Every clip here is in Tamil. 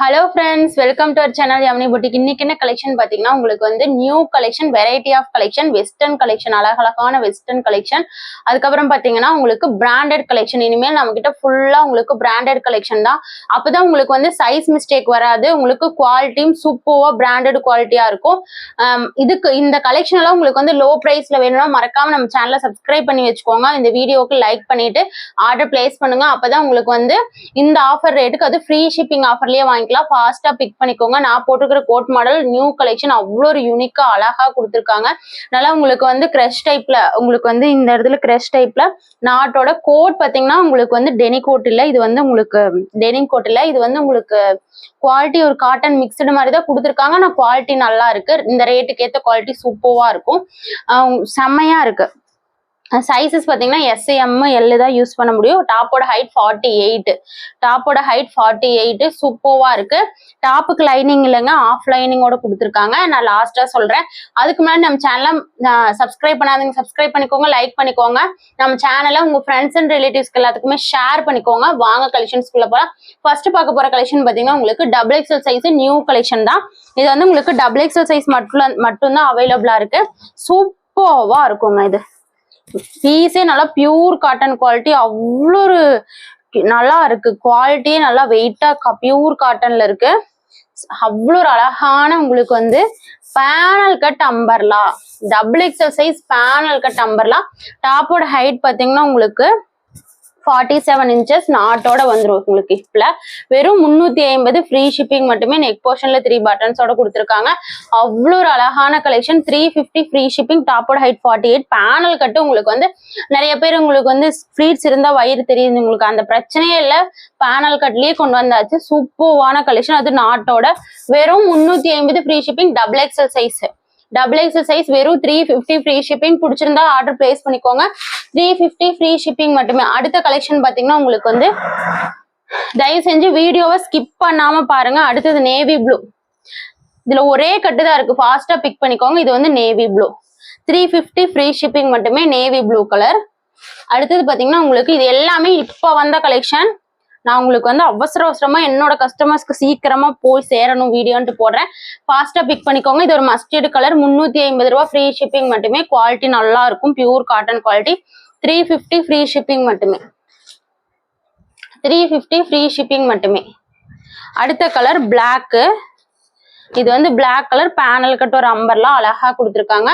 Hello friends, welcome to our channel Yamini Boutique. இன்னைக்கு என்ன கலெக்ஷன் பாத்தீங்கன்னா உங்களுக்கு வந்து new collection, variety of collection, western collection, அழகழகான வெஸ்டர்ன் கலெக்ஷன். அதுக்கப்புறம் பாத்தீங்கன்னா உங்களுக்கு பிராண்டட் கலெக்ஷன். இனிமேல் நம்ம கிட்ட ஃபுல்லா உங்களுக்கு பிராண்டட் கலெக்ஷன் தான். அப்பதான் உங்களுக்கு வந்து சைஸ் மிஸ்டேக் வராது. உங்களுக்கு குவாலிட்டியும் சூப்பர்வா பிராண்டட் குவாலிட்டியா இருக்கும். இதுக்கு இந்த கலெக்ஷன் எல்லாம் உங்களுக்கு வந்து லோ பிரைஸ்ல வேணும்னா மறக்காம நம்ம சேனலை சப்ஸ்கிரைப் பண்ணி வச்சுக்கோங்க. இந்த வீடியோக்கு லைக் பண்ணிட்டு ஆர்டர் பிளேஸ் பண்ணுங்க. அப்பதான் உங்களுக்கு வந்து இந்த ஆஃபர் ரேட்டுக்கு அது ஃப்ரீ ஷிப்பிங் ஆஃபர்லயே வாங்கிக்கலாம். ஃபாஸ்டா பிக் பண்ணிக்கோங்க. நான் போட்டுக்கிற கோட் மாடல் நியூ கலெக்ஷன் அவ்வளோ ஒரு யூனிக்கா அழகா கொடுத்துருக்காங்க. நல்லா உங்களுக்கு வந்து கிரஷ் டைப்ல, உங்களுக்கு வந்து இந்த இடத்துல கிரஷ் டைப்ல நாட்டோட கோட் பாத்தீங்கன்னா உங்களுக்கு வந்து டெனி கோட் இல்ல, இது வந்து உங்களுக்கு டெனிம் கோட் இல்ல, இது வந்து உங்களுக்கு குவாலிட்டி ஒரு காட்டன் மிக்சடு மாதிரி தான் கொடுத்துருக்காங்க. ஆனா குவாலிட்டி நல்லா இருக்கு. இந்த ரேட்டுக்கு ஏற்ற குவாலிட்டி சூப்பர்வா இருக்கும். செம்மையா இருக்கு. சைஸஸ் பார்த்தீங்கன்னா எஸ்எம் எல் தான் யூஸ் பண்ண முடியும். டாப்போட ஹைட் 48, டாப்போட ஹைட் 48 சூப்பர்வா இருக்கு. டாப்புக்கு லைனிங் இல்லைங்க, ஆஃப் லைனிங்கோட கொடுத்துருக்காங்க. நான் லாஸ்டா சொல்றேன். அதுக்கு முன்னாடி நம்ம சேனலை சப்ஸ்கிரைப் பண்ணாதீங்க, சப்ஸ்கிரைப் பண்ணிக்கோங்க, லைக் பண்ணிக்கோங்க. நம்ம சேனலை உங்க ஃப்ரெண்ட்ஸ் அண்ட் ரிலேட்டிவ்ஸ்க்கு எல்லாத்துக்குமே ஷேர் பண்ணிக்கோங்க. வாங்க கலெக்ஷன்ஸ்குள்ள போலாம். ஃபர்ஸ்ட் பார்க்க போற கலெக்ஷன் பார்த்தீங்கன்னா உங்களுக்கு double XL size new collection தான். இது வந்து உங்களுக்கு டபுள் எக்ஸல் சைஸ் மட்டும்தான் அவைலபிளா இருக்கு. சூப்பர்வா இருக்குங்க. இது பீஸே நல்லா பியூர் காட்டன் குவாலிட்டி, அவ்வளோ ஒரு நல்லா இருக்கு. குவாலிட்டியே நல்லா வெயிட்டா பியூர் காட்டன்ல இருக்கு. அவ்வளோ ஒரு அழகான உங்களுக்கு வந்து panel cut umbrella, double XL size panel cut umbrella. டாப்போட ஹைட் பாத்தீங்கன்னா உங்களுக்கு 47 inches நாட்டோட வந்துடும். உங்களுக்கு இப்பல வெறும் 350 ஃப்ரீ ஷிப்பிங் மட்டுமே. நெக் போர்ஷன்ல 3 பட்டன்ஸோட கொடுத்துருக்காங்க. அவ்வளோ ஒரு அழகான கலெக்ஷன். 350 free shipping. டாப்போட ஹைட் 48. பேனல் கட்டு உங்களுக்கு வந்து நிறைய பேர் உங்களுக்கு வந்து ஃபிளீட்ஸ் இருந்தா வயிறு தெரியுது, உங்களுக்கு அந்த பிரச்சனையே இல்லை. பேனல் கட்லயே கொண்டு வந்தாச்சு. சூப்பர்வான கலெக்ஷன். அது நாட்டோட வெறும் 350 free shipping. Double XL size, double XL size வெறும் 350 ஃப்ரீ ஷிப்பிங். பிடிச்சிருந்தா ஆர்டர் பிளேஸ் பண்ணிக்கோங்க. 350 ஃப்ரீ ஷிப்பிங் மட்டுமே. அடுத்த கலெக்ஷன் பாத்தீங்கன்னா உங்களுக்கு வந்து தயவு செஞ்சு வீடியோவை ஸ்கிப் பண்ணாம பாருங்க. அடுத்தது நேவி ப்ளூ. இதுல ஒரே கட்டு தான் இருக்கு, ஃபாஸ்டா பிக் பண்ணிக்கோங்க. இது வந்து நேவி ப்ளூ, 350 ஃப்ரீ ஷிப்பிங் மட்டுமே. Navy blue colour. அடுத்தது பாத்தீங்கன்னா உங்களுக்கு இது எல்லாமே இப்ப வந்த கலெக்ஷன். நான் உங்களுக்கு வந்து அவசரமா என்னோட கஸ்டமர்ஸ்க்கு சீக்கிரமா போய் சேரணும் வீடியோன்ட்டு போடுறேன். ஃபாஸ்டா பிக் பண்ணிக்கோங்க. இது ஒரு மஸ்டர்ட் கலர். 350 ரூபா ஃப்ரீ ஷிப்பிங் மட்டுமே. குவாலிட்டி நல்லா இருக்கும், pure cotton quality. 350 free shipping மட்டுமே. 350 ஃப்ரீ ஷிப்பிங் மட்டுமே. அடுத்த கலர் பிளாக்கு. இது வந்து பிளாக் கலர் பேனல் கட் ஒரு அம்பர்லாம் அழகா கொடுத்துருக்காங்க.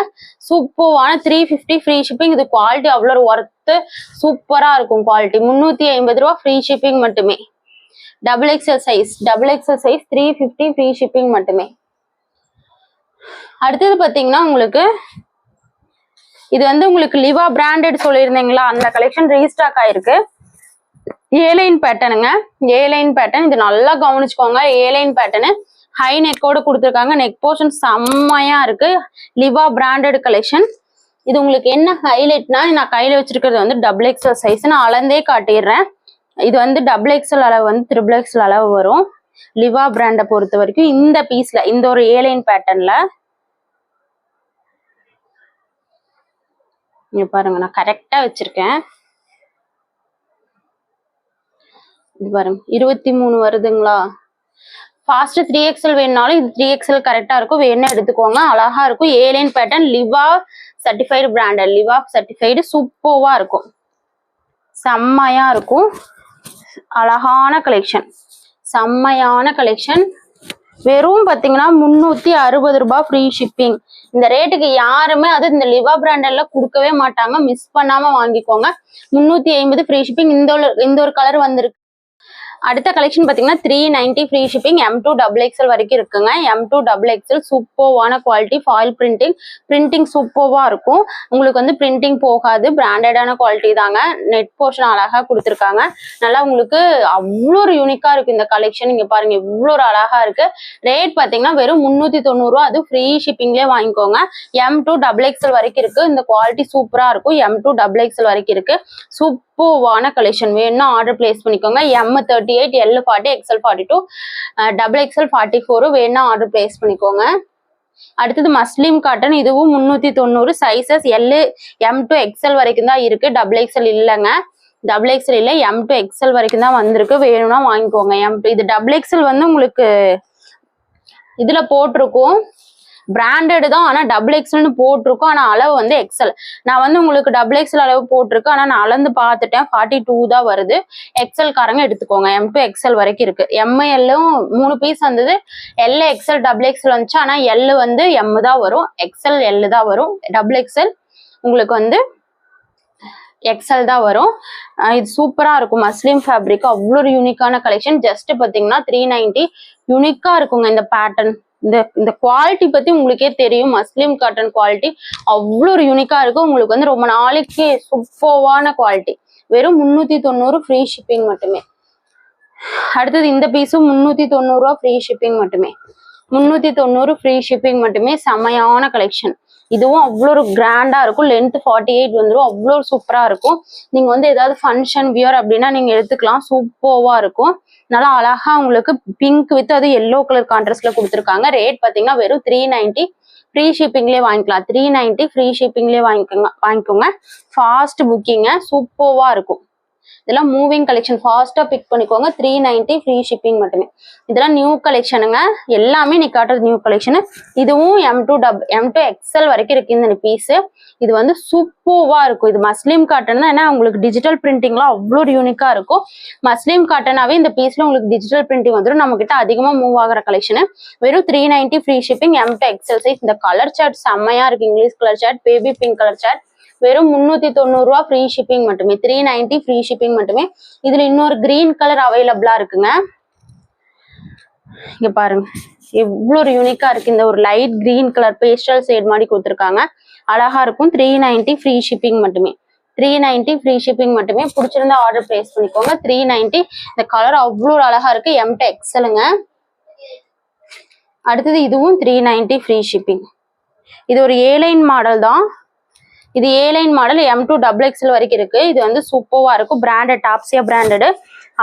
சூப்பர்வான 350 ஃப்ரீ ஷிப்பிங். இது குவாலிட்டி அவ்வளோ ஒரு ஒர்த்து, சூப்பரா இருக்கும் குவாலிட்டி. 350 ரூபா ஃப்ரீ ஷிப்பிங் மட்டுமே. Double XL size, double XL size 350 free shipping மட்டுமே. அடுத்தது பாத்தீங்கன்னா உங்களுக்கு இது வந்து உங்களுக்கு லிவா பிராண்டட் சொல்லியிருந்தீங்களா, அந்த கலெக்ஷன் ரீஸ்டாக் ஆயிருக்கு. ஏலைன் பேட்டர்னுங்க, ஏலைன் பேட்டர்ன். இது நல்லா கவனிச்சுக்கோங்க. ஏலைன் பேட்டர்னு ஹை நெக்கோட கொடுத்துருக்காங்க. நெக் போர்ஷன் செம்மையா இருக்கு. லிவா பிராண்டட் கலெக்ஷன். இது உங்களுக்கு என்ன ஹைலைட்னா, நான் கையில வச்சிருக்கிறது வந்து டபுள் எக்ஸல் சைஸ். நான் அளந்தே காட்டிடுறேன். இது வந்து டபுள் எக்ஸல் அளவு வந்து ட்ரிபிள் எக்ஸல் அளவு வரும். லிவா பிராண்டை பொறுத்த வரைக்கும் இந்த பீஸ்ல, இந்த ஒரு ஏலைன் பேட்டர்ன்ல இங்க பாருங்க, நான் கரெக்டா வச்சிருக்கேன். இது பாருங்க 23 வருதுங்களா. ஃபாஸ்ட் 3XL வேணுனாலும் இது 3XL கரெக்டா இருக்கும். வேணும் எடுத்துக்கோங்க. அழகா இருக்கும். Airline pattern, லிவா certified branded, லிவா certified. சூப்பர்வா இருக்கும், செம்மையா இருக்கும். அழகான கலெக்ஷன், செம்மையான கலெக்ஷன். வெறும் பாத்தீங்கன்னா 360 ரூபாய் ஃப்ரீ ஷிப்பிங். இந்த ரேட்டுக்கு யாருமே அது இந்த லிவா பிராண்டட்ல கொடுக்கவே மாட்டாங்க. மிஸ் பண்ணாம வாங்கிக்கோங்க. 350 ஃப்ரீ ஷிப்பிங். இந்த ஒரு கலர் வந்திருக்கு. அடுத்த கலெக்ஷன் பாத்தீங்கன்னா 390 free shipping. M2 double XL வரைக்கும் இருக்குங்க. M2 டபுள் எக்ஸல் சூப்பர்வான குவாலிட்டி. ஃபாயில் பிரிண்டிங் சூப்பர்வா இருக்கும். உங்களுக்கு வந்து பிரிண்டிங் போகாது. பிராண்டடான குவாலிட்டி தாங்க. நெட் போர்ஷன் அழகா கொடுத்துருக்காங்க. நல்லா உங்களுக்கு அவ்வளோ ஒரு யூனிக்கா இருக்கு இந்த கலெக்ஷன். இங்க பாருங்க எவ்வளோ ஒரு அழகா இருக்கு. ரேட் பாத்தீங்கன்னா வெறும் 390 ரூபா. அது ஃப்ரீ ஷிப்பிங்லேயே வாங்கிக்கோங்க. M2 டபுள் எக்ஸல் வரைக்கும் இருக்கு. இந்த குவாலிட்டி சூப்பரா இருக்கும். M2 டபுள் எக்ஸல் வரைக்கும் இருக்கு. சூப்பர்வான கலெக்ஷன். வேணும்னா ஆர்டர் பிளேஸ் பண்ணிக்கோங்க. M38, L40, XL42, double XL 44 வேணா ஆர்டர் பிளேஸ் பண்ணிக்கோங்க. அடுத்தது மஸ்லிம் காட்டன். இதுவும் 390. சைசஸ் L, M2, XL வரைக்கும் தான் இருக்கு. டபுள் எக்ஸல் இல்லைங்க. டபுள் எக்ஸல் இல்லை, M2 XL வரைக்கும் தான் வந்திருக்கு. வேணும்னா வாங்கிக்கோங்க. M2 இது டபுள் எக்ஸல் வந்து உங்களுக்கு இதுல போட்டிருக்கும், பிராண்டட் தான். ஆனா டபுள் எக்ஸல்னு போட்டிருக்கும், ஆனா அளவு வந்து எக்ஸல். நான் வந்து உங்களுக்கு டபுள் எக்ஸல் அளவு போட்டிருக்கு, ஆனா நான் அளந்து பார்த்துட்டேன், 42 தான் வருது. எக்ஸல் காரங்க எடுத்துக்கோங்க. M2 XL வரைக்கும் இருக்கு. MLம் 3 பீஸ் வந்தது. L XL டபுள் எக்ஸல் வந்துச்சு, ஆனா L வந்து M தான் வரும், XL L தான் வரும். டபுள் எக்ஸல் உங்களுக்கு வந்து XL தான் வரும். இது சூப்பரா இருக்கும். மஸ்லிம் ஃபேப்ரிக் அவ்வளோ ஒரு யூனிக்கான கலெக்ஷன். ஜஸ்ட் பாத்தீங்கன்னா 390. யூனிக்கா இருக்குங்க இந்த பேட்டர்ன். இந்த குவாலிட்டி பத்தி உங்களுக்கே தெரியும். மஸ்லிம் காட்டன் குவாலிட்டி அவ்வளோ ஒரு யூனிக்கா இருக்கும். உங்களுக்கு வந்து ரொம்ப நாளைக்கு சூப்பர்வான குவாலிட்டி. வெறும் 390 ஃப்ரீ ஷிப்பிங் மட்டுமே. அடுத்தது இந்த பீஸும் 390 ரூபா ஃப்ரீ ஷிப்பிங் மட்டுமே. 390 ஃப்ரீ ஷிப்பிங் மட்டுமே. செமையான கலெக்ஷன். இதுவும் அவ்வளோ ஒரு கிராண்டா இருக்கும். லென்த் 48 வந்துடும். அவ்வளோ சூப்பரா இருக்கும். நீங்க வந்து ஏதாவது ஃபங்க்ஷன் வியர் அப்படின்னா நீங்க எடுத்துக்கலாம். சூப்பர்வா இருக்கும். நல்லா அழகா உங்களுக்கு பிங்க் வித் அது எல்லோ கலர் கான்ட்ராஸ்ட்ல கொடுத்துருக்காங்க. ரேட் பாத்தீங்கன்னா வெறும் 390. ஃப்ரீ ஷிப்பிங்லேயே வாங்கிக்கலாம். 390 ஃப்ரீ ஷிப்பிங்லேயே வாங்கிக்கோங்க. ஃபாஸ்ட் புக்கிங்க. சூப்பர்வா இருக்கும். இதெல்லாம் மூவிங் கலெக்ஷன். ஃபாஸ்டா பிக் பண்ணிக்கோங்க. 390 ஃப்ரீ ஷிப்பிங் மட்டுமே. இதெல்லாம் நியூ கலெக்ஷனுங்க. எல்லாமே நீ காட்டுறது நியூ கலெக்ஷனு. இதுவும் M2 XL வரைக்கும் இருக்கு இந்த பீஸ். இது வந்து சூப்பர்வா இருக்கும். இது மஸ்லிம் காட்டன் தான். ஏன்னா உங்களுக்கு டிஜிட்டல் பிரிண்டிங்லாம் அவ்வளோ யூனிக்கா இருக்கும். மஸ்லிம் காட்டனாவே இந்த பீஸ்ல உங்களுக்கு டிஜிட்டல் பிரிண்டிங் வந்துடும். நம்ம கிட்ட அதிகமா மூவ் ஆகிற கலெக்ஷனு. வெறும் 390 free shipping. M2 XL size. இந்த கலர் சார்ட் செம்மையா இருக்கு. English colour chart, baby pink colour chart. வெறும் 390 ரூபா ஃப்ரீ ஷிப்பிங் மட்டுமே. 390 ஃப்ரீ ஷிப்பிங் மட்டுமே. இதுல இன்னொரு கிரீன் கலர் அவைலபிளா இருக்குங்க. இங்க பாருங்க எவ்வளவு ஒரு யூனிக்கா இருக்கு. இந்த ஒரு light green colour pastel shade மாதிரி கொடுத்துருக்காங்க. அழகா இருக்கும். 390 ஃப்ரீ ஷிப்பிங் மட்டுமே. 390 ஃப்ரீ ஷிப்பிங் மட்டுமே. பிடிச்சிருந்தா ஆர்டர் பிளேஸ் பண்ணிக்கோங்க. 390. இந்த கலர் அவ்வளோ அழகா இருக்கு. M2 XLங்க. அடுத்தது இதுவும் 390 ஃப்ரீ ஷிப்பிங். இது ஒரு ஏலைன் மாடல் தான். இது ஏலைன் மாடல். M2 XXL வரைக்கும் இருக்கு. இது வந்து சூப்பர்வா இருக்கும். பிராண்டட், டாப்ஸியா பிராண்டடு.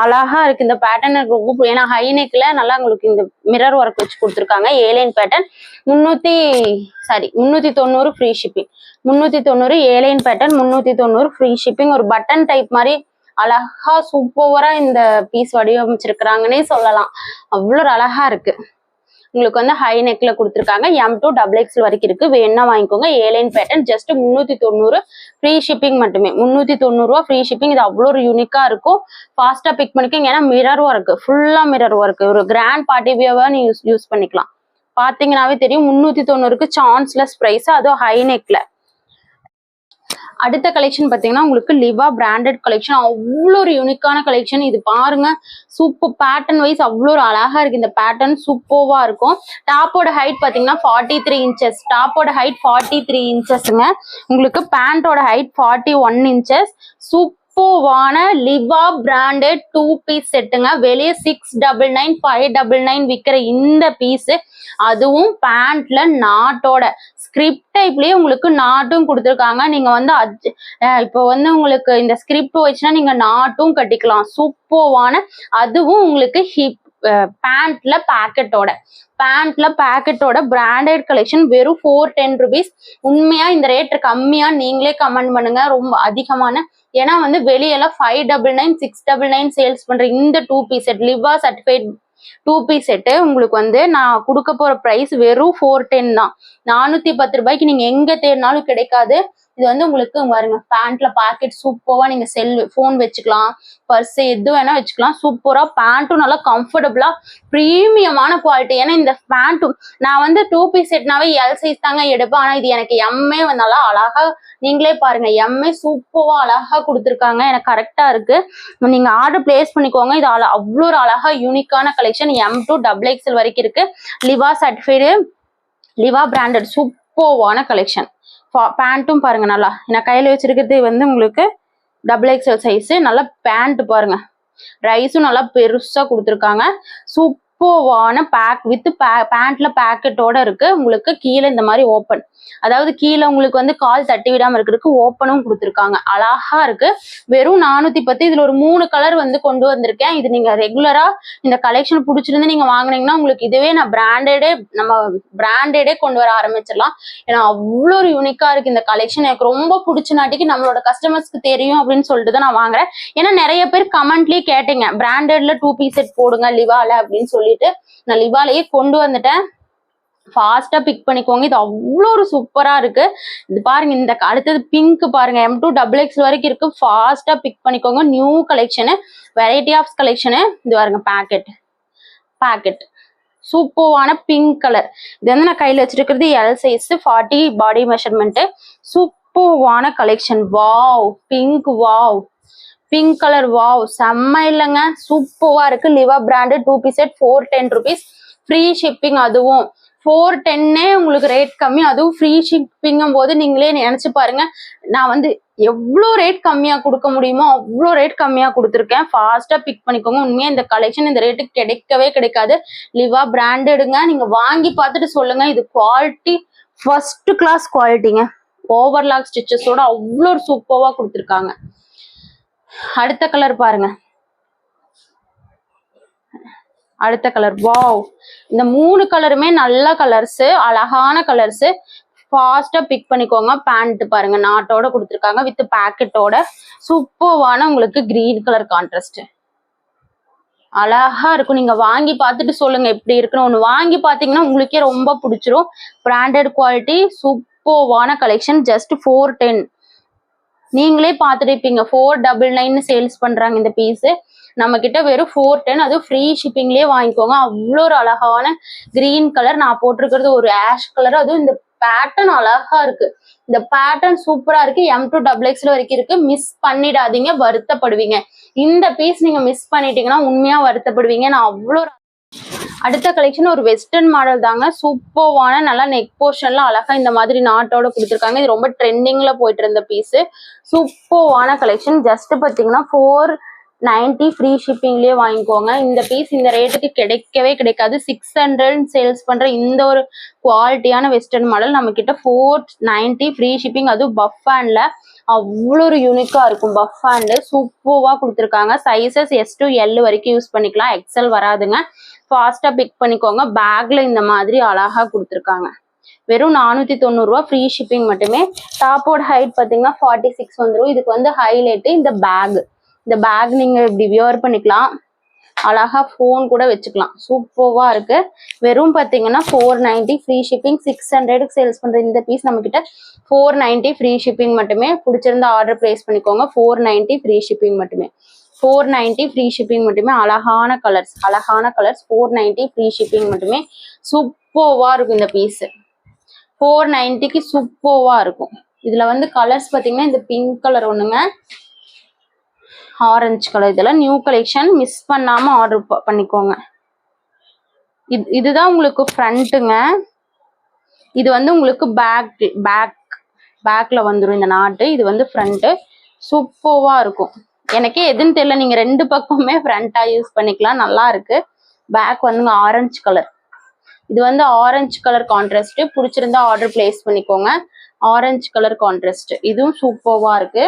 அழகா இருக்கு. இந்த பேட்டர்ன் ரொம்ப, ஏன்னா ஹை நெக்ல நல்லா உங்களுக்கு இந்த மிரர் ஒர்க் வச்சு கொடுத்துருக்காங்க. Airline pattern. 390 free shipping. 390 airline pattern. 390 free shipping. ஒரு பட்டன் டைப் மாதிரி அழகா சூப்பரா இந்த பீஸ் வடிவமைச்சிருக்கிறாங்கன்னே சொல்லலாம். அவ்வளோ அழகா இருக்கு. உங்களுக்கு வந்து ஹை நெக்ல கொடுத்துருக்காங்க. M2 XXL வரைக்கும் இருக்கு. வேணா வாங்கிக்கோங்க. Airline pattern. Just 390 free shipping மட்டுமே. 390 ரூபா ஃப்ரீ ஷிப்பிங். இது அவ்வளோ ஒரு யூனிக்கா இருக்கும். ஃபாஸ்டா பிக் பண்ணிக்கோங்க. ஏன்னா மிரர் ஒர்க், ஃபுல்லா மிரர் ஒர்க். ஒரு கிராண்ட் பார்ட்டி வியர்வா நீ யூஸ் பண்ணிக்கலாம். பாத்தீங்கன்னாவே தெரியும். 390க்கு சான்ஸ்லெஸ் பிரைஸ். அதுவும் ஹை நெக்ல. அடுத்த கலெக்ஷன் பாத்தீங்கன்னா உங்களுக்கு லிவா பிராண்டட் கலெக்ஷன். அவ்வளோ ஒரு யூனிக்கான கலெக்ஷன். இது பாருங்க சூப்பர். பேட்டர்ன் வைஸ் அவ்வளோ ஒரு அழகா இருக்கு. இந்த பேட்டர்ன் சூப்பர்வா இருக்கும். டாப்போட ஹைட் பாத்தீங்கன்னா 43 இன்ச்சஸ். டாப்போட ஹைட் 43 இன்ச்சஸ்ங்க. உங்களுக்கு பேண்டோட ஹைட் 41 இன்ச்சஸ். சூப்பர்வான லிவா branded 2 piece செட்டுங்க. வெளியே 699 599 விற்கிற இந்த பீஸ். அதுவும் பேண்ட்ல நாட்டோட ஸ்கிரிப்ட் டைப்லயே உங்களுக்கு நாட்டும் கொடுத்துருக்காங்க. நீங்க வந்து இப்போ வந்து உங்களுக்கு இந்த ஸ்கிரிப்ட் வச்சுன்னா நீங்க நாட்டும் கட்டிக்கலாம். சூப்பர்வான. அதுவும் உங்களுக்கு ஹிப் பேண்ட்ல பேக்கெட்டோட பிராண்டட் கலெக்ஷன். வெறும் 410 ருபீஸ். உண்மையா இந்த ரேட் கம்மியா நீங்களே கமெண்ட் பண்ணுங்க. ரொம்ப அதிகமான. ஏன்னா வந்து வெளியெல்லாம் 599 699 சேல்ஸ் பண்ற இந்த 2 piece set, லிவா certified 2 piece set உங்களுக்கு வந்து நான் கொடுக்க போற பிரைஸ் வெறும் 410 தான். 410 ரூபாய்க்கு நீங்க எங்க தேடினாலும் கிடைக்காது. இது வந்து உங்களுக்கு பாருங்க பேண்ட்ல பாக்கெட் சூப்பரா. நீங்க போன் வச்சுக்கலாம், பர்ஸ் எது வேணா வச்சுக்கலாம். சூப்பரா. பேண்ட்டும் நல்லா கம்ஃபர்டபுளா ப்ரீமியமான குவாலிட்டி. ஏன்னா இந்த பேண்ட்டும் நான் வந்து 2 பீஸ் செட்னாவே எல் சைஸ் தாங்க எடுப்பேன். ஆனா இது எனக்கு எம்ஏ நல்லா அழகா, நீங்களே பாருங்க எம்ஏ சூப்பரா அழகா கொடுத்துருக்காங்க. எனக்கு கரெக்டா இருக்கு. நீங்க ஆர்டர் பிளேஸ் பண்ணிக்கோங்க. இது அவ்வளோ ஒரு அழகா யூனிக்கான கலெக்ஷன். M2 XXL வரைக்கும் இருக்கு. லிவா சர்டிஃபைடு, லிவா பிராண்டட் சூப்பர்வான கலெக்ஷன். பேண்ட்டும் பாருங்க நல்லா. நான் கையில வச்சிருக்கிறது வந்து உங்களுக்கு XXL சைஸ். நல்லா பேண்ட் பாருங்க. ரைஸும் நல்லா பெருசா கொடுத்துருக்காங்க. சூப்பர்வான பேக் வித் பேண்ட்ல பேக்கெட்டோட இருக்கு. உங்களுக்கு கீழே இந்த மாதிரி ஓப்பன், அதாவது கீழே உங்களுக்கு வந்து கால் தட்டி விடாம இருக்கிறதுக்கு ஓப்பனும் கொடுத்துருக்காங்க. அழகா இருக்கு. வெறும் 410. இதுல ஒரு 3 கலர் வந்து கொண்டு வந்திருக்கேன். இது நீங்க ரெகுலரா இந்த கலெக்ஷன் பிடிச்சிருந்து நீங்க வாங்கினீங்கன்னா உங்களுக்கு இதுவே நான் பிராண்டடே கொண்டு வர ஆரம்பிச்சிடலாம். ஏன்னா அவ்வளோ ஒரு யூனிக்கா இருக்கு இந்த கலெக்ஷன். எனக்கு ரொம்ப பிடிச்சனாட்டிக்கு நம்மளோட கஸ்டமர்ஸ்க்கு தெரியும் அப்படின்னு சொல்லிட்டு தான் நான் வாங்குறேன். ஏன்னா நிறைய பேர் கமெண்ட்லயே கேட்டீங்க பிராண்டட்ல 2 பீஸ் செட் போடுங்க லிவால அப்படின்னு சொல்லிட்டு நான் லிவாலையே கொண்டு வந்துட்டேன். ஃபாஸ்டா பிக் பண்ணிக்கோங்க. இது அவ்வளோ ஒரு சூப்பரா இருக்கு. இது பாருங்க, இந்த அடுத்தது பிங்க் பாருங்க, M2XX வரைக்கும் இருக்கு. ஃபாஸ்டா பிக் பண்ணிக்கோங்க. New collection, variety of collection. இது பாருங்க பேக்கெட் சூப்பரான பிங்க் கலர். இது வந்து நான் கையில வச்சிருக்கிறது எல் சைஸ் 40 பாடி மெஷர்மெண்ட். சூப்பரான collection. Wow pink colour. Wow செம்ம இல்லைங்க, சூப்பரா இருக்கு. Liva brand 2 piece set 410 rupees. Free shipping. அதுவும் 410 உங்களுக்கு ரேட் கம்மி, அதுவும் ஃப்ரீ ஷிப்பிங்கும் போது நீங்களே நினைச்சு பாருங்க. நான் வந்து எவ்வளோ ரேட் கம்மியா கொடுக்க முடியுமோ அவ்வளோ ரேட் கம்மியா கொடுத்துருக்கேன். ஃபாஸ்டா பிக் பண்ணிக்கோங்க. உண்மையா இந்த கலெக்ஷன் இந்த ரேட்டுக்கு கிடைக்கவே கிடைக்காது. லிவா பிராண்டடுங்க. நீங்க வாங்கி பார்த்துட்டு சொல்லுங்க. இது குவாலிட்டி ஃபர்ஸ்ட் கிளாஸ் குவாலிட்டிங்க. ஓவர்லாக் ஸ்டிச்சஸோட அவ்வளோ ஒரு சூப்பர்வா கொடுத்துருக்காங்க. அடுத்த கலர் பாருங்க, அடுத்த கலர். வாவ், இந்த 3 கலருமே நல்ல கலர்ஸ், அழகான கலர்ஸ். ஃபாஸ்டா பிக் பண்ணிக்கோங்க. பேண்ட் பாருங்க நாட்டோட கொடுத்துருக்காங்க வித் பேக்கெட்டோட. சூப்பர்வான உங்களுக்கு கிரீன் கலர் கான்ட்ராஸ்ட் அழகா இருக்கும். நீங்க வாங்கி பார்த்துட்டு சொல்லுங்க எப்படி இருக்குன்னு. ஒண்ணு வாங்கி பாத்தீங்கன்னா உங்களுக்கே ரொம்ப பிடிச்சிரும். பிராண்டட் குவாலிட்டி, சூப்பர்வான கலெக்ஷன். ஜஸ்ட் 410. நீங்களே பார்த்துட்டு இருப்பீங்க 499 சேல்ஸ் பண்றாங்க இந்த பீஸ். நம்ம கிட்ட வெறும் 410, அதுவும் ஃப்ரீ ஷிப்பிங்லயே வாங்கிக்கோங்க. அவ்வளோ ஒரு அழகான கிரீன் கலர். நான் போட்டிருக்கிறது ஒரு ஆஷ் கலர். அதுவும் இந்த பேட்டர்ன் அழகா இருக்கு. இந்த பேட்டர்ன் சூப்பரா இருக்கு. M2XX வரைக்கும் இருக்கு. மிஸ் பண்ணிடாதீங்க, வருத்தப்படுவீங்க. இந்த பீஸ் நீங்க மிஸ் பண்ணிட்டீங்கன்னா உண்மையா வருத்தப்படுவீங்க. நான் அவ்வளோ. அடுத்த கலெக்ஷன் ஒரு வெஸ்டர்ன் மாடல் தாங்க. சூப்பர்வான நல்லா நெக் போர்ஷன்ல அழகா இந்த மாதிரி நாட்டோட கொடுத்துருக்காங்க. இது ரொம்ப ட்ரெண்டிங்ல போயிட்டு இருந்த பீஸ். சூப்பர்வான கலெக்ஷன். ஜஸ்ட் பாத்தீங்கன்னா 490 ஃப்ரீ ஷிப்பிங்லயே வாங்கிக்கோங்க. இந்த பீஸ் இந்த ரேட்டுக்கு கிடைக்கவே கிடைக்காது. 600 சேல்ஸ் பண்ற இந்த ஒரு குவாலிட்டியான வெஸ்டர்ன் மாடல் நம்ம கிட்ட 490 ஃப்ரீ ஷிப்பிங். அதுவும் பஃப் ஹேண்ட்ல அவ்வளோ ஒரு யூனிக்கா இருக்கும். பஃப் ஹேண்டு சூப்பர்வா கொடுத்துருக்காங்க. சைசஸ் S to L வரைக்கும் யூஸ் பண்ணிக்கலாம். XL வராதுங்க. ஃபாஸ்டா பிக் பண்ணிக்கோங்க. பேக்ல இந்த மாதிரி அழகா கொடுத்துருக்காங்க. வெறும் 490 ரூபா ஃப்ரீ ஷிப்பிங் மட்டுமே. டாப்போட ஹைட் பாத்தீங்கன்னா 46 வந்துடும். இதுக்கு வந்து ஹைலைட் இந்த பேக் நீங்க இப்படி வியர் பண்ணிக்கலாம். அழகா போன் கூட வச்சுக்கலாம். சூப்பர்வா இருக்கு. வெறும் பாத்தீங்கன்னா 490 ஃப்ரீ ஷிப்பிங். 600 சேல்ஸ் பண்ற இந்த பீஸ் நம்ம கிட்ட 490 ஃப்ரீ ஷிப்பிங் மட்டுமே. பிடிச்சிருந்தா ஆர்டர் பிளேஸ் பண்ணிக்கோங்க. 490 ஃப்ரீ ஷிப்பிங் மட்டுமே. 490 ஃப்ரீ ஷிப்பிங் மட்டுமே. அழகான கலர்ஸ் 490 ஃப்ரீ ஷிப்பிங் மட்டுமே. சூப்பர்வா இருக்கும் இந்த பீஸ். 490க்கு சூப்பர்வா இருக்கும். இதுல வந்து கலர்ஸ் பாத்தீங்கன்னா இந்த பிங்க் கலர் ஒண்ணுங்க, ஆரஞ்சு கலர். இதெல்லாம் நியூ கலெக்ஷன். மிஸ் பண்ணாம ஆர்டர் பண்ணிக்கோங்க. இதுதான் உங்களுக்கு ஃப்ரண்ட்டுங்க. இது வந்து உங்களுக்கு பேக்ல வந்துடும் இந்த நாட்டு. இது வந்து ஃப்ரண்ட். சூப்பர்வா இருக்கும். எனக்கே எதுன்னு தெரியல, நீங்க 2 பக்கமே ஃப்ரண்டா யூஸ் பண்ணிக்கலாம். நல்லா இருக்கு. பேக் வந்து ஆரஞ்சு கலர். இது வந்து ஆரஞ்சு கலர் கான்ட்ராஸ்ட். பிடிச்சிருந்தா ஆர்டர் பிளேஸ் பண்ணிக்கோங்க. Orange colour contrast. இதுவும் சூப்பர்வா இருக்கு.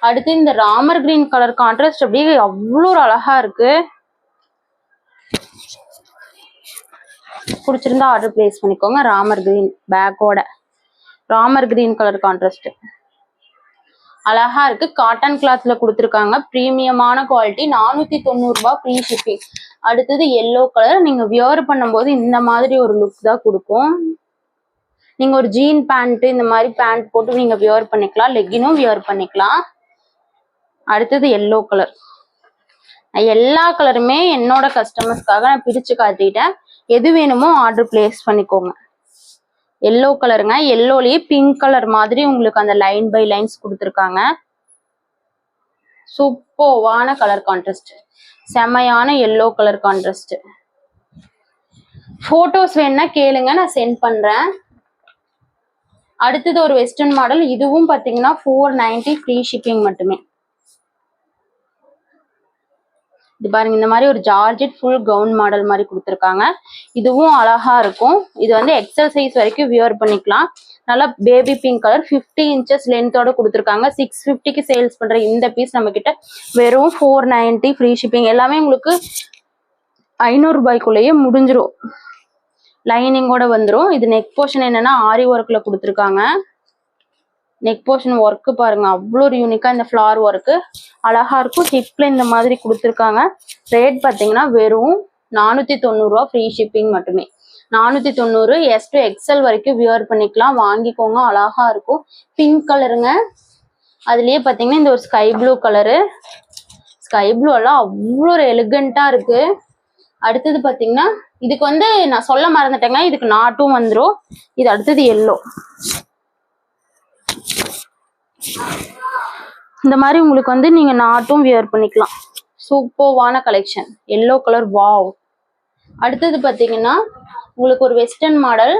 அடுத்து இந்த ராமர் கிரீன் கலர் கான்ட்ராஸ்ட் அப்படியே அவ்வளோ அழகா இருக்கு. பிடிச்சிருந்தா ஆர்டர் பிளேஸ் பண்ணிக்கோங்க. ராமர் கிரீன் பேக்கோட ராமர் கிரீன் கலர் கான்ட்ராஸ்ட் அழகா இருக்கு. காட்டன் கிளாத்ல கொடுத்துருக்காங்க. பிரீமியமான குவாலிட்டி. 490 ரூபாய் ஃப்ரீ ஷிப்பிங். அடுத்தது எல்லோ கலர். நீங்க வியர் பண்ணும்போது இந்த மாதிரி ஒரு லுக் தான் கொடுக்கும். நீங்க ஒரு ஜீன் பேண்ட் இந்த மாதிரி பேண்ட் போட்டு நீங்க வியர் பண்ணிக்கலாம். லெக்கினும் வியர் பண்ணிக்கலாம். அடுத்தது எல்லோ கலர். எல்லா கலருமே என்னோட கஸ்டமர்ஸ்க்காக நான் பிரிச்சு காட்டிட்டேன். எது வேணுமோ ஆர்டர் பிளேஸ் பண்ணிக்கோங்க. எல்லோ கலருங்க. எல்லோலயே பிங்க் கலர் மாதிரி உங்களுக்கு அந்த லைன் பை லைன்ஸ் கொடுத்துருக்காங்க. சூப்பர்வான கலர் கான்ட்ராஸ்ட். செமையான எல்லோ கலர் கான்ட்ராஸ்ட். போட்டோஸ் வேணும்னா கேளுங்க, நான் சென்ட் பண்றேன். அடுத்தது ஒரு வெஸ்டர்ன் மாடல். இதுவும் பாத்தீங்கன்னா 490 ஃப்ரீ ஷிப்பிங் மட்டுமே. இது பாருங்க, இந்த மாதிரி ஒரு ஜார்ஜெட் ஃபுல் கவுன் மாடல் மாதிரி கொடுத்துருக்காங்க. இதுவும் அழகா இருக்கும். இது வந்து எக்ஸல் சைஸ் வரைக்கும் வியர் பண்ணிக்கலாம். நல்லா பேபி பிங்க் கலர் 50 inches லென்த்தோட கொடுத்துருக்காங்க. 650க்கு சேல்ஸ் பண்ற இந்த பீஸ் நம்ம கிட்ட வெறும் 490 ஃப்ரீ ஷிப்பிங். எல்லாமே உங்களுக்கு 500 ரூபாய்க்குள்ளேயே முடிஞ்சிரும். லைனிங்கோட வந்துடும். இது நெக் போர்ஷன் என்னன்னா ஆரி ஒர்க்ல கொடுத்துருக்காங்க. நெக் போர்ஷன் ஒர்க்கு பாருங்க, அவ்வளோ ஒரு யூனிக்கா இந்த ஃபிளார் ஒர்க்கு அழகா இருக்கும். ஹிப்ல இந்த மாதிரி கொடுத்துருக்காங்க. ரேட் பார்த்தீங்கன்னா வெறும் 490 ரூபா ஃப்ரீ ஷிப்பிங் மட்டுமே. 490. S to XL வரைக்கும் வியர் பண்ணிக்கலாம். வாங்கிக்கோங்க, அழகா இருக்கும். பிங்க் கலருங்க. அதுலயே பார்த்தீங்கன்னா இந்த ஒரு sky blue colour. Sky blue எல்லாம் அவ்வளோ ஒரு எலிகண்டா இருக்கு. அடுத்தது பார்த்தீங்கன்னா இதுக்கு வந்து நான் சொல்ல மறந்துட்டேங்க, இதுக்கு நாட்டும் வந்துடும். இது அடுத்தது எல்லோ. இந்த மாதிரி உங்களுக்கு வந்து நீங்க நாட்டும் வியர் பண்ணிக்கலாம். சூப்பர்வான கலெக்ஷன். Yellow colour, wow. அடுத்தது பாத்தீங்கன்னா உங்களுக்கு ஒரு வெஸ்டர்ன் மாடல்.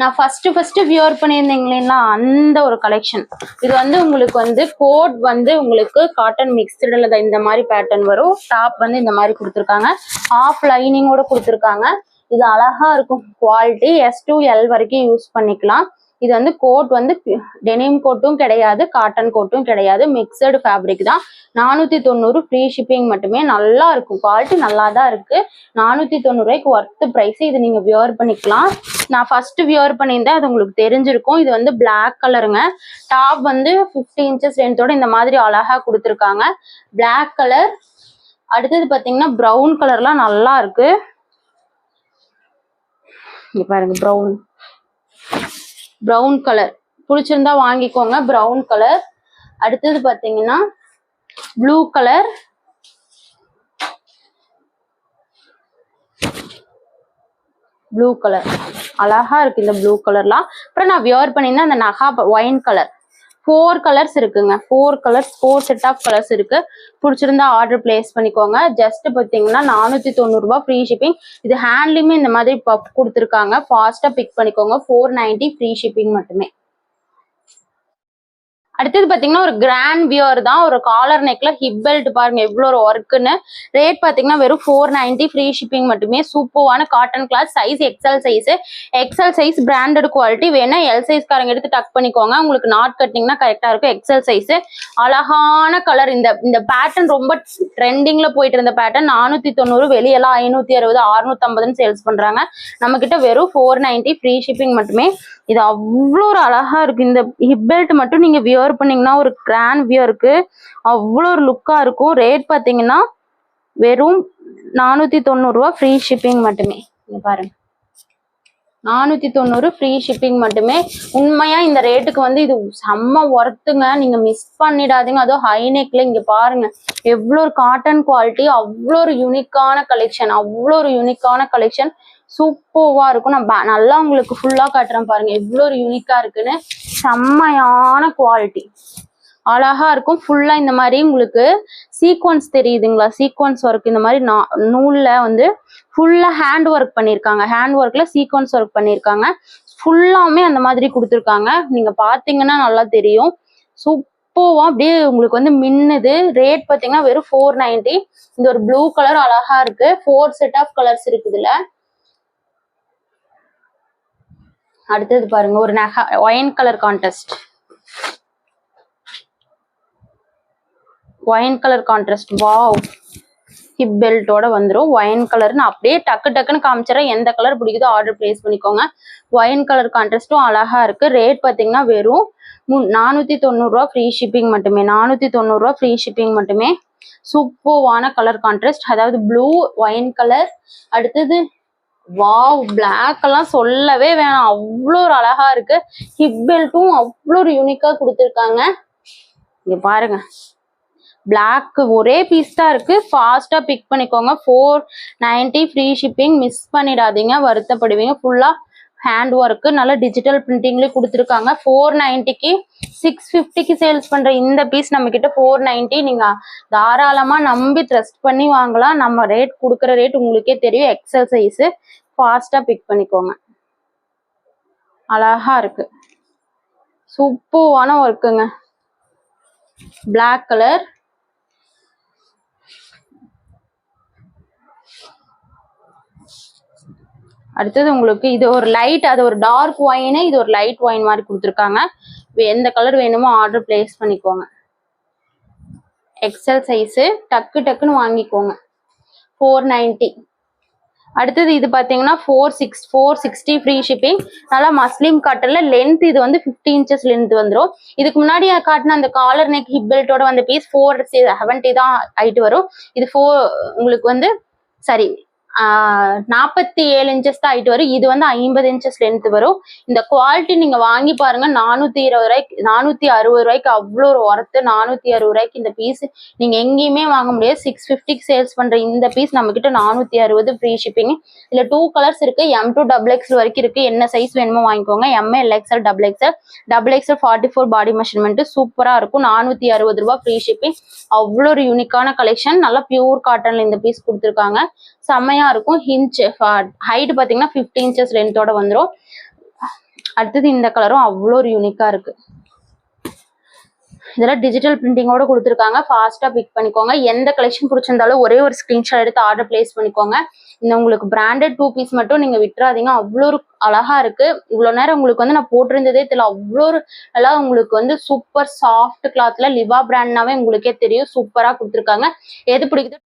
நான் ஃபர்ஸ்ட் வியர் பண்ணியிருந்தீங்களா அந்த ஒரு கலெக்ஷன். இது வந்து உங்களுக்கு வந்து கோட் வந்து உங்களுக்கு காட்டன் மிக்ஸ்டுல இந்த மாதிரி பேட்டர்ன் வரும். டாப் வந்து இந்த மாதிரி கொடுத்துருக்காங்க. ஆஃப் லைனிங்கோட கொடுத்துருக்காங்க. இது அழகா இருக்கும். குவாலிட்டி S to L வரைக்கும் யூஸ் பண்ணிக்கலாம். இது வந்து கோட் வந்து டெனிம் கோட்டும் கிடையாது, காட்டன் கோட்டும் கிடையாது, மிக்சடு ஃபேப்ரிக் தான். 490 ஃப்ரீ ஷிப்பிங் மட்டுமே. நல்லா இருக்கும், குவாலிட்டி நல்லா தான் இருக்கு. 490 ரூபாய்க்கு ஒர்த் பிரைஸ். இது நீங்க வியர் பண்ணிக்கலாம். நான் ஃபர்ஸ்ட் வியர் பண்ணியிருந்தேன், அது உங்களுக்கு தெரிஞ்சிருக்கும். இது வந்து பிளாக் கலருங்க. டாப் வந்து 50 inches லென்த்தோட இந்த மாதிரி அழகா கொடுத்துருக்காங்க. Black colour. அடுத்தது பாத்தீங்கன்னா ப்ரௌன் கலர்லாம் நல்லா இருக்கு. இங்க பாருங்க, ப்ரௌன் கலர் பிடிச்சிருந்தா வாங்கிக்கோங்க. Brown colour. அடுத்தது பாத்தீங்கன்னா ப்ளூ கலர். அழகா இருக்கு இந்த ப்ளூ கலர்லாம். அப்புறம் நான் வியர் பண்ணியிருந்தேன் அந்த நகா ஒயின் கலர். 4 கலர்ஸ் இருக்குங்க. 4 செட் ஆஃப் கலர்ஸ் இருக்கு. பிடிச்சிருந்தா ஆர்டர் பிளேஸ் பண்ணிக்கோங்க. ஜஸ்ட் பார்த்தீங்கன்னா 490 ரூபாய் ஃப்ரீ ஷிப்பிங். இது ஹேண்ட்லயுமே இந்த மாதிரி பப் கொடுத்துருக்காங்க. ஃபாஸ்டா பிக் பண்ணிக்கோங்க. 490 ஃப்ரீ ஷிப்பிங் மட்டுமே. அடுத்தது பாத்தீங்கன்னா ஒரு கிராண்ட் வியர் தான். ஒரு காலர் நெக்ல ஹிப் பெல்ட் பாருங்க எவ்வளோ ஒரு ஒர்க்குன்னு. ரேட் பாத்தீங்கன்னா வெறும் 490 ஃப்ரீ ஷிப்பிங் மட்டுமே. சூப்பரான cotton cloth. Size XL size branded quality. வேணா எல் சைஸ் காரங்க எடுத்து டக் பண்ணிக்கோங்க. உங்களுக்கு நாட் கட்டிங்னா கரெக்டா இருக்கும். XL size. அழகான கலர். இந்த பேட்டர்ன் ரொம்ப ட்ரெண்டிங்ல போயிட்டு இருந்த பேட்டர்ன். 490. வெளியெல்லாம் 560 650 சேல்ஸ் பண்றாங்க. நம்ம கிட்ட வெறும் 490 ஃப்ரீ ஷிப்பிங் மட்டுமே. இது அவ்வளோ ஒரு அழகா இருக்கு. இந்த ஹிப் பெல்ட் மட்டும் நீங்க வியர் பண்ணீங்கன்னா ஒரு கிராண்ட் வியருக்கு அவ்வளோ ஒரு லுக்கா இருக்கும். ரேட் பாத்தீங்கன்னா வெறும் 490 ரூபாய் ஃப்ரீ ஷிப்பிங் மட்டுமே. இங்க பாருங்க, 490 ஃப்ரீ ஷிப்பிங் மட்டுமே. உண்மையா இந்த ரேட்டுக்கு வந்து இது செம்ம ஒர்த்துங்க. நீங்க மிஸ் பண்ணிடாதீங்க. அதுவும் ஹை நெக்ல இங்க பாருங்க எவ்வளோ ஒரு காட்டன் குவாலிட்டி. அவ்வளோ ஒரு யூனிக்கான கலெக்ஷன். சூப்பர்வா இருக்கும். நான் நல்லா உங்களுக்கு ஃபுல்லா காட்டுறேன் பாருங்க எவ்வளோ ஒரு யூனிக்கா இருக்குன்னு. செம்மையான குவாலிட்டி, அழகா இருக்கும். ஃபுல்லா இந்த மாதிரி உங்களுக்கு சீக்வன்ஸ் தெரியுதுங்களா? Sequence work. இந்த மாதிரி நூல்ல வந்து ஃபுல்லா ஹேண்ட் ஒர்க் பண்ணிருக்காங்க. ஹேண்ட் ஒர்க்ல சீக்வன்ஸ் ஒர்க் பண்ணிருக்காங்க. ஃபுல்லாமே அந்த மாதிரி கொடுத்துருக்காங்க. நீங்க பாத்தீங்கன்னா நல்லா தெரியும். சூப்பர்வா அப்படியே உங்களுக்கு வந்து மின்னுது. ரேட் பாத்தீங்கன்னா வெறும் 490. இந்த ஒரு ப்ளூ கலர் அழகா இருக்கு. 4 செட் ஆஃப் கலர்ஸ் இருக்குதுல. அடுத்தது பாருங்க ஒரு wine colour contrast. Wow. Hip பெல்ட்டோட வந்துடும். Wine colour. நான் அப்படியே டக்குன்னு காமிச்சிடறேன். எந்த கலர் பிடிக்குதோ ஆர்டர் பிளேஸ் பண்ணிக்கோங்க. ஒயின் கலர் கான்ட்ராஸ்டும் அழகா இருக்கு. ரேட் பாத்தீங்கன்னா வெறும் 490 ரூபாய் ஃப்ரீ ஷிப்பிங் மட்டுமே. 490 ரூபாய் ஃப்ரீ ஷிப்பிங் மட்டுமே. சூப்பர்வான கலர் கான்ட்ராஸ்ட். அதாவது ப்ளூ ஒயின் கலர். அடுத்தது வாவ், பிளாக் எல்லாம் சொல்லவே வேணாம், அவ்வளோ ஒரு அழகா இருக்கு. ஹிப் பெல்ட்டும் அவ்வளோ ஒரு யூனிக்கா கொடுத்துருக்காங்க. இங்க பாருங்க, பிளாக் ஒரே பீஸ் தான் இருக்கு. ஃபாஸ்டா பிக் பண்ணிக்கோங்க. 490 ஃப்ரீ ஷிப்பிங். மிஸ் பண்ணிடாதீங்க, வருத்தப்படுவீங்க. ஃபுல்லா ஹேண்ட் ஒர்க்கு, நல்ல டிஜிட்டல் பிரிண்டிங்ல கொடுத்துருக்காங்க. 490க்கு 650க்கு சேல்ஸ் பண்ற இந்த பீஸ் நம்ம கிட்ட 490. நீங்க தாராளமா நம்பி ட்ரஸ்ட் பண்ணி வாங்கலாம். நம்ம ரேட் கொடுக்குற ரேட் உங்களுக்கே தெரியும். XL size. ஃபாஸ்டா பிக் பண்ணிக்கோங்க. அழகா இருக்கு. சூப்பரான ஒர்க்குங்க. Black colour. அடுத்தது உங்களுக்கு இது ஒரு லைட், அது ஒரு டார்க் ஒயின், இது ஒரு லைட் ஒயின் மாதிரி கொடுத்துருக்காங்க. எந்த கலர் வேணுமோ ஆர்டர் பிளேஸ் பண்ணிக்கோங்க. எக்ஸல் சைஸு, டக்குன்னு வாங்கிக்கோங்க. 490. அடுத்தது இது பாத்தீங்கன்னா 460 ஃப்ரீ ஷிப்பிங். நல்லா மஸ்லிம் காட்டன்ல லென்த் இது வந்து 50 inches லென்த் வந்துடும். இதுக்கு முன்னாடி காட்டின அந்த காலர் நெக் ஹிப் பெல்ட்டோட வந்த பீஸ் 470 தான் ஹைட் வரும். இது உங்களுக்கு வந்து சரி 47 inches தான் ஹைட் வரும். இது வந்து 50 inches லென்த் வரும். இந்த குவாலிட்டி நீங்க வாங்கி பாருங்க. 420 ரூபாய்க்கு 460 ரூபாய்க்கு அவ்வளோ ஒரு ஒர்த்து. 460 ரூபாய்க்கு இந்த பீஸ் நீங்க எங்கேயுமே வாங்க முடியாது. 650 சேல்ஸ் பண்ற இந்த பீஸ் நம்ம கிட்ட 460 ஃப்ரீ ஷிப்பிங். இதுல 2 கலர்ஸ் இருக்கு. M2 XXL வரைக்கும் இருக்கு. என்ன சைஸ் வேணுமோ வாங்கிக்கோங்க. ML XL XXL 44 பாடி மெஷர்மெண்ட் சூப்பரா இருக்கும். 460 ரூபாய் ஃப்ரீ ஷிப்பிங். அவ்வளோ ஒரு யூனிக்கான கலெக்ஷன். நல்லா பியூர் காட்டன்ல இந்த பீஸ் கொடுத்துருக்காங்க. செம்மையா இருக்கும். ஹிஞ்ச் ஹைட் பாத்தீங்கன்னா 50 inches லென்த்தோட வந்துடும். அடுத்தது இந்த கலரும் அவ்வளோ ஒரு யூனிக்கா இருக்கு. இதெல்லாம் டிஜிட்டல் பிரிண்டிங்கோட கொடுத்துருக்காங்க. ஃபாஸ்டா பிக் பண்ணிக்கோங்க. எந்த கலெக்ஷன் பிடிச்சிருந்தாலும் ஒரே ஒரு ஸ்கிரீன்ஷாட் எடுத்து ஆர்டர் பிளேஸ் பண்ணிக்கோங்க. இந்த உங்களுக்கு பிராண்டட் 2 பீஸ் மட்டும் நீங்க விட்டுறாதீங்க. அவ்வளோ ஒரு அழகா இருக்கு. இவ்வளவு நேரம் உங்களுக்கு வந்து நான் போட்டிருந்ததே தெரியல. அவ்வளோ ஒரு எல்லாம் உங்களுக்கு வந்து சூப்பர் சாஃப்ட் கிளாத்ல லிவா பிராண்ட்னாவே உங்களுக்கே தெரியும். சூப்பரா கொடுத்துருக்காங்க. எது பிடிக்குது